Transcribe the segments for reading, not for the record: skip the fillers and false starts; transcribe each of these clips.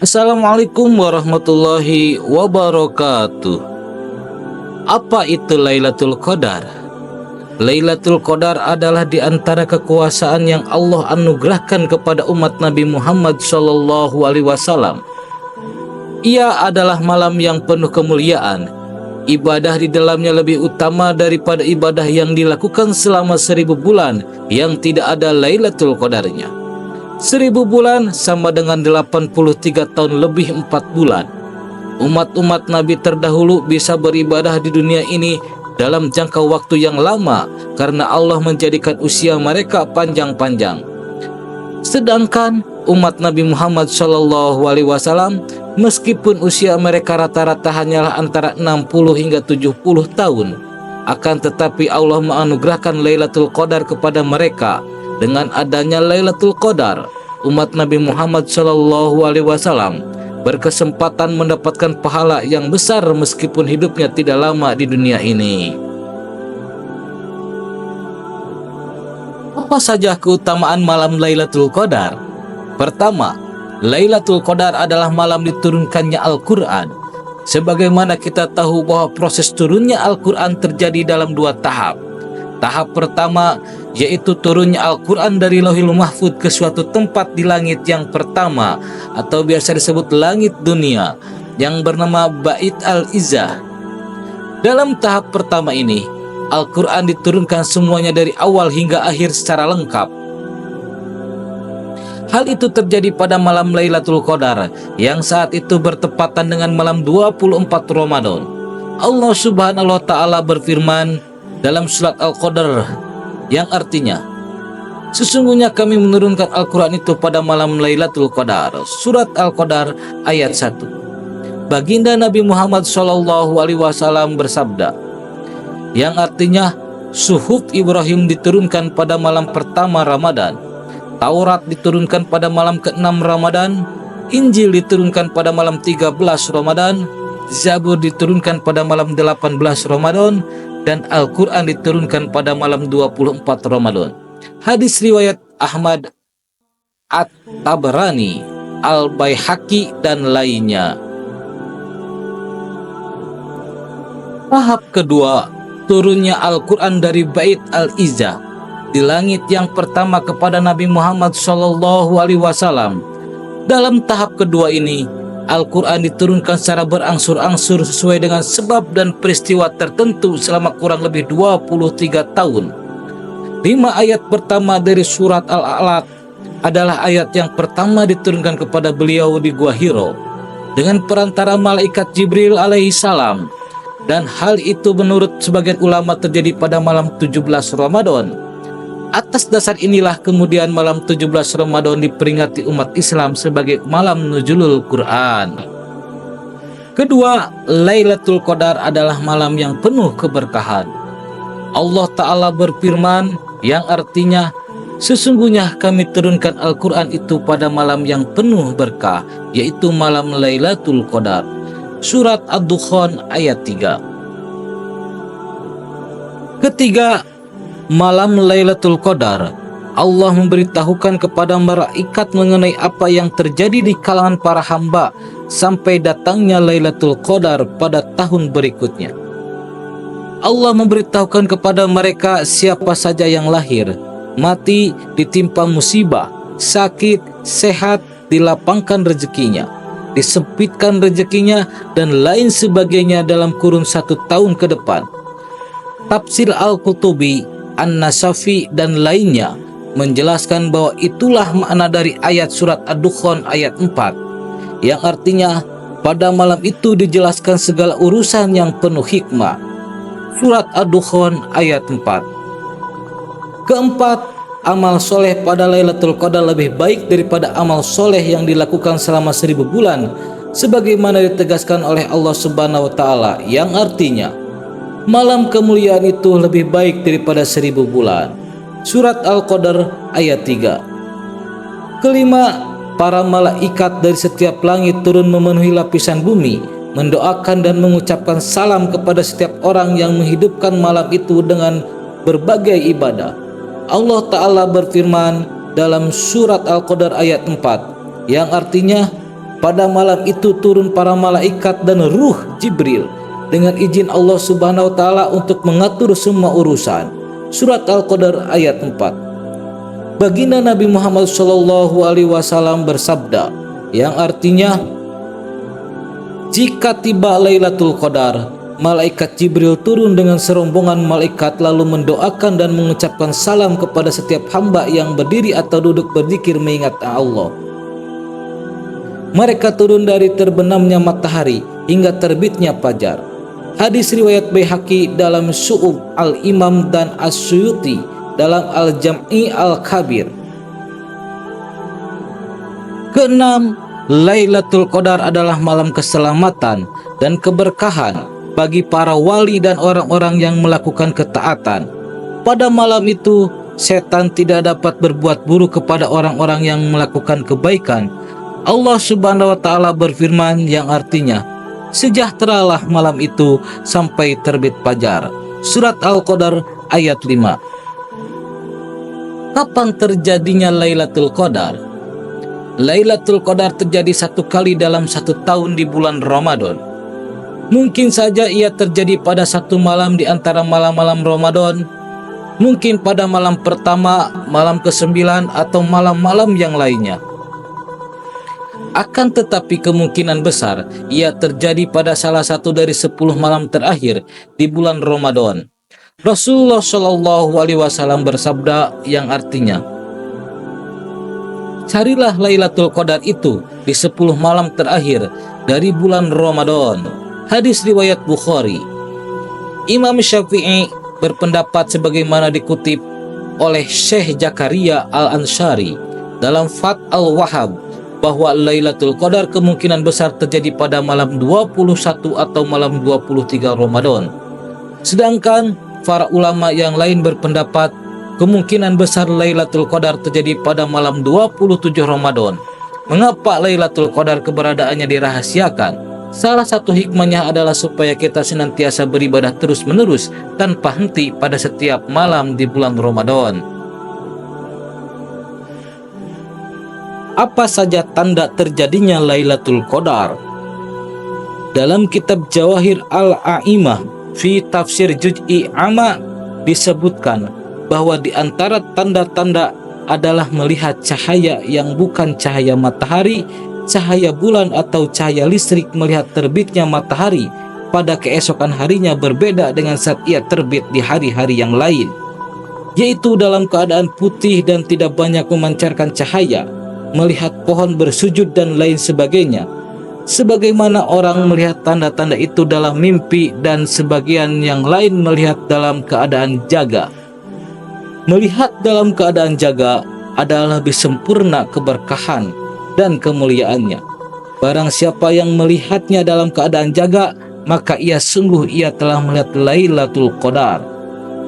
Assalamualaikum warahmatullahi wabarakatuh. Apa itu Lailatul Qadar? Lailatul Qadar adalah di antara kekuasaan yang Allah anugerahkan kepada umat Nabi Muhammad SAW. Ia adalah malam yang penuh kemuliaan. Ibadah di dalamnya lebih utama daripada ibadah yang dilakukan selama 1000 bulan yang tidak ada Lailatul Qadarnya. 1000 bulan sama dengan 83 tahun lebih 4 bulan. Umat-umat Nabi terdahulu bisa beribadah di dunia ini dalam jangka waktu yang lama karena Allah menjadikan usia mereka panjang-panjang. Sedangkan umat Nabi Muhammad SAW, meskipun usia mereka rata-rata hanyalah antara 60 hingga 70 tahun, akan tetapi Allah menganugerahkan Lailatul Qadar kepada mereka. Dengan adanya Lailatul Qadar, umat Nabi Muhammad SAW berkesempatan mendapatkan pahala yang besar meskipun hidupnya tidak lama di dunia ini. Apa saja keutamaan malam Lailatul Qadar? Pertama, Lailatul Qadar adalah malam diturunkannya Al-Quran. Sebagaimana kita tahu bahwa proses turunnya Al-Quran terjadi dalam 2 tahap. Tahap pertama yaitu turunnya Al-Quran dari Lauhul Mahfuz ke suatu tempat di langit yang pertama atau biasa disebut langit dunia yang bernama Bait Al-Izzah. Dalam tahap pertama ini, Al-Quran diturunkan semuanya dari awal hingga akhir secara lengkap. Hal itu terjadi pada malam Lailatul Qadar yang saat itu bertepatan dengan malam 24 Ramadan. Allah Subhanahu wa Ta'ala berfirman dalam surat Al-Qadar yang artinya, sesungguhnya kami menurunkan Al-Quran itu pada malam Lailatul Qadar. Surat Al-Qadar ayat 1. Baginda Nabi Muhammad SAW bersabda, yang artinya Suhuf Ibrahim diturunkan pada malam pertama Ramadan, Taurat diturunkan pada malam ke-6 Ramadan, Injil diturunkan pada malam 13 Ramadan, Zabur diturunkan pada malam 18 Ramadan, dan Al-Quran diturunkan pada malam 24 Ramadan. Hadis riwayat Ahmad, At-Tabarani, Al-Baihaqi, dan lainnya. Tahap kedua, turunnya Al-Quran dari Bait Al-Izzah di langit yang pertama kepada Nabi Muhammad SAW. Dalam tahap kedua ini, Al-Quran diturunkan secara berangsur-angsur sesuai dengan sebab dan peristiwa tertentu selama kurang lebih 23 tahun. 5 ayat pertama dari surat Al-Alaq adalah ayat yang pertama diturunkan kepada beliau di Gua Hiro dengan perantara malaikat Jibril alaihi salam, dan hal itu menurut sebagian ulama terjadi pada malam 17 Ramadan. Atas dasar inilah kemudian malam 17 Ramadan diperingati umat Islam sebagai malam nuzulul Quran. Kedua, Lailatul Qadar adalah malam yang penuh keberkahan. Allah Ta'ala berfirman yang artinya, sesungguhnya kami turunkan Al-Quran itu pada malam yang penuh berkah, yaitu malam Lailatul Qadar. Surat Ad-Dukhan ayat 3. Ketiga, malam Lailatul Qadar, Allah memberitahukan kepada malaikat mengenai apa yang terjadi di kalangan para hamba sampai datangnya Lailatul Qadar pada tahun berikutnya. Allah memberitahukan kepada mereka siapa saja yang lahir, mati, ditimpa musibah, sakit, sehat, dilapangkan rezekinya, disempitkan rezekinya, dan lain sebagainya dalam kurun 1 tahun ke depan. Tafsir Al-Qutubi, An-Nasafi, dan lainnya menjelaskan bahwa itulah makna dari ayat surat Ad-Dukhan ayat 4 yang artinya pada malam itu dijelaskan segala urusan yang penuh hikmah. Surat Ad-Dukhan ayat 4. Keempat, amal soleh pada Lailatul Qadar lebih baik daripada amal soleh yang dilakukan selama 1000 bulan sebagaimana ditegaskan oleh Allah Subhanahu wa Ta'ala yang artinya malam kemuliaan itu lebih baik daripada 1000 bulan. Surat Al-Qadar ayat 3. Kelima, para malaikat dari setiap langit turun memenuhi lapisan bumi, mendoakan dan mengucapkan salam kepada setiap orang yang menghidupkan malam itu dengan berbagai ibadah. Allah Ta'ala berfirman dalam surat Al-Qadar ayat 4 yang artinya, Pada malam itu turun para malaikat dan ruh Jibril dengan izin Allah Subhanahu wa taala untuk mengatur semua urusan. Surat Al-Qadar ayat 4. Baginda Nabi Muhammad SAW bersabda, yang artinya, jika tiba Lailatul Qadar, malaikat Jibril turun dengan serombongan malaikat lalu mendoakan dan mengucapkan salam kepada setiap hamba yang berdiri atau duduk berzikir mengingat Allah. Mereka turun dari terbenamnya matahari hingga terbitnya fajar. Hadis riwayat Baihaqi dalam Syu'ub Al-Imam dan As-Suyuti dalam Al-Jam'i Al-Kabir. Keenam, Lailatul Qadar adalah malam keselamatan dan keberkahan bagi para wali dan orang-orang yang melakukan ketaatan. Pada malam itu, setan tidak dapat berbuat buruk kepada orang-orang yang melakukan kebaikan. Allah Subhanahu wa taala berfirman yang artinya, sejahteralah malam itu sampai terbit fajar. Surat Al-Qadar ayat 5. Kapan terjadinya Lailatul Qadar? Lailatul Qadar terjadi satu kali dalam satu tahun di bulan Ramadan. Mungkin saja ia terjadi pada satu malam di antara malam-malam Ramadan, mungkin pada malam pertama, malam ke-9, atau malam-malam yang lainnya. Akan tetapi kemungkinan besar ia terjadi pada salah satu dari 10 malam terakhir di bulan Ramadan. Rasulullah SAW bersabda yang artinya, carilah Lailatul Qadar itu di 10 malam terakhir dari bulan Ramadan. Hadis riwayat Bukhari. Imam Syafi'i berpendapat sebagaimana dikutip oleh Syekh Zakaria Al-Ansyari dalam Fath Al-Wahhab bahwa Lailatul Qadar kemungkinan besar terjadi pada malam 21 atau malam 23 Ramadan. Sedangkan para ulama yang lain berpendapat kemungkinan besar Lailatul Qadar terjadi pada malam 27 Ramadan. Mengapa Lailatul Qadar keberadaannya dirahasiakan? Salah satu hikmahnya adalah supaya kita senantiasa beribadah terus-menerus tanpa henti pada setiap malam di bulan Ramadan. Apa saja tanda terjadinya Lailatul Qadar? Dalam kitab Jawahir Al-A'imah fi Tafsir Juz'i Amma disebutkan bahwa di antara tanda-tanda adalah melihat cahaya yang bukan cahaya matahari, cahaya bulan atau cahaya listrik, melihat terbitnya matahari pada keesokan harinya berbeda dengan saat ia terbit di hari-hari yang lain, yaitu dalam keadaan putih dan tidak banyak memancarkan cahaya, melihat pohon bersujud dan lain sebagainya. Sebagaimana orang melihat tanda-tanda itu dalam mimpi dan sebagian yang lain melihat dalam keadaan jaga. Melihat dalam keadaan jaga adalah lebih sempurna keberkahan dan kemuliaannya. Barang siapa yang melihatnya dalam keadaan jaga, maka ia telah melihat Lailatul Qadar.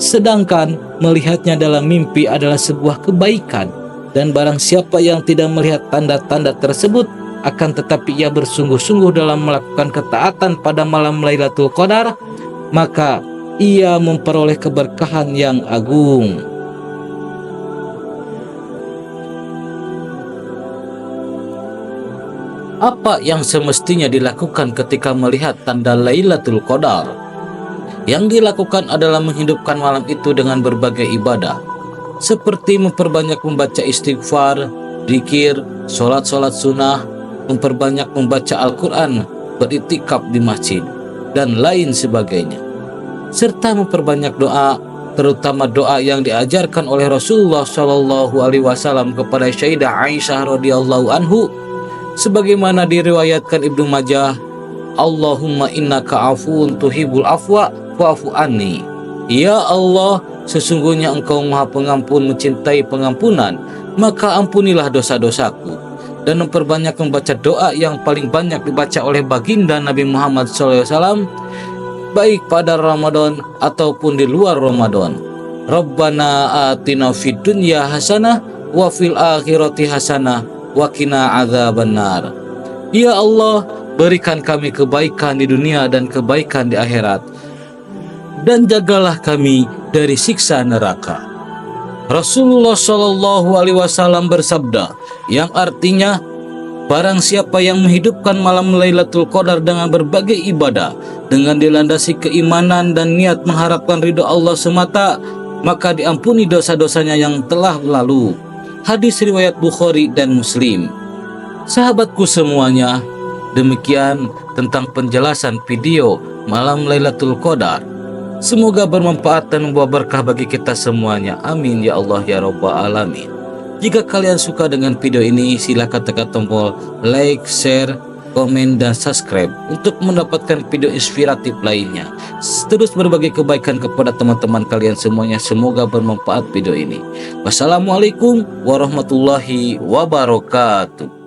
Sedangkan melihatnya dalam mimpi adalah sebuah kebaikan. Dan barang siapa yang tidak melihat tanda-tanda tersebut, akan tetapi ia bersungguh-sungguh dalam melakukan ketaatan pada malam Lailatul Qadar, maka ia memperoleh keberkahan yang agung. Apa yang semestinya dilakukan ketika melihat tanda Lailatul Qadar? Yang dilakukan adalah menghidupkan malam itu dengan berbagai ibadah, seperti memperbanyak membaca istighfar, zikir, sholat sunnah, memperbanyak membaca Al-Quran, beriktikaf di masjid, dan lain sebagainya. Serta memperbanyak doa, terutama doa yang diajarkan oleh Rasulullah SAW kepada Sayyidah Aisyah radhiyallahu anhu, sebagaimana diriwayatkan Ibnu Majah, Allahumma innaka afuun tuhibbul afwa fa'fu anni. Ya Allah, sesungguhnya Engkau Maha Pengampun, mencintai pengampunan, maka ampunilah dosa-dosaku. Dan memperbanyak membaca doa yang paling banyak dibaca oleh baginda Nabi Muhammad SAW, baik pada Ramadan ataupun di luar Ramadan. Rabbana atina fid dunya hasanah wa fil akhirati hasanah wa qina adzabannar. Ya Allah, berikan kami kebaikan di dunia dan kebaikan di akhirat, dan jagalah kami dari siksa neraka. Rasulullah SAW bersabda yang artinya, Barang siapa yang menghidupkan malam Lailatul Qadar dengan berbagai ibadah, dengan dilandasi keimanan dan niat mengharapkan ridho Allah semata, maka diampuni dosa-dosanya yang telah lalu. Hadis riwayat Bukhari dan Muslim. Sahabatku semuanya, demikian tentang penjelasan video malam Lailatul Qadar. Semoga bermanfaat dan membawa berkah bagi kita semuanya. Amin ya Allah ya Rabbal Alamin. Jika kalian suka dengan video ini, silakan tekan tombol like, share, komen, dan subscribe untuk mendapatkan video inspiratif lainnya. Terus berbagi kebaikan kepada teman-teman kalian semuanya. Semoga bermanfaat video ini. Wassalamualaikum warahmatullahi wabarakatuh.